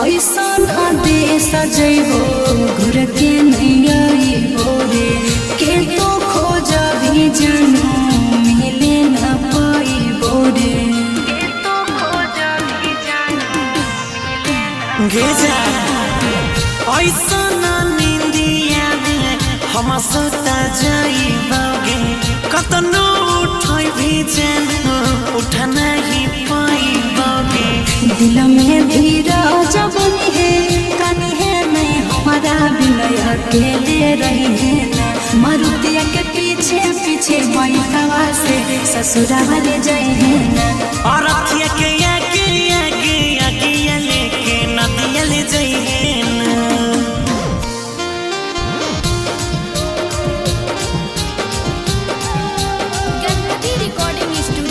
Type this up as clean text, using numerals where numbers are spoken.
ऐसा आदेश जइबो घुर के नहीं आइबो रे के तो खोज भी जानू मिले न पाइबो रे के तो खोज भी जानू मिले न ऐसा निंदिया हम सुता जाइबोगे कतनो उठाई भी जानू उठा नहीं पाइबोगे। दिल में भी राजा बनी है कनी है मैं हमारा विनय अकेले रही है ना मारुतिया के पीछे पीछे बैठवा से ससुराल जाए है ना और के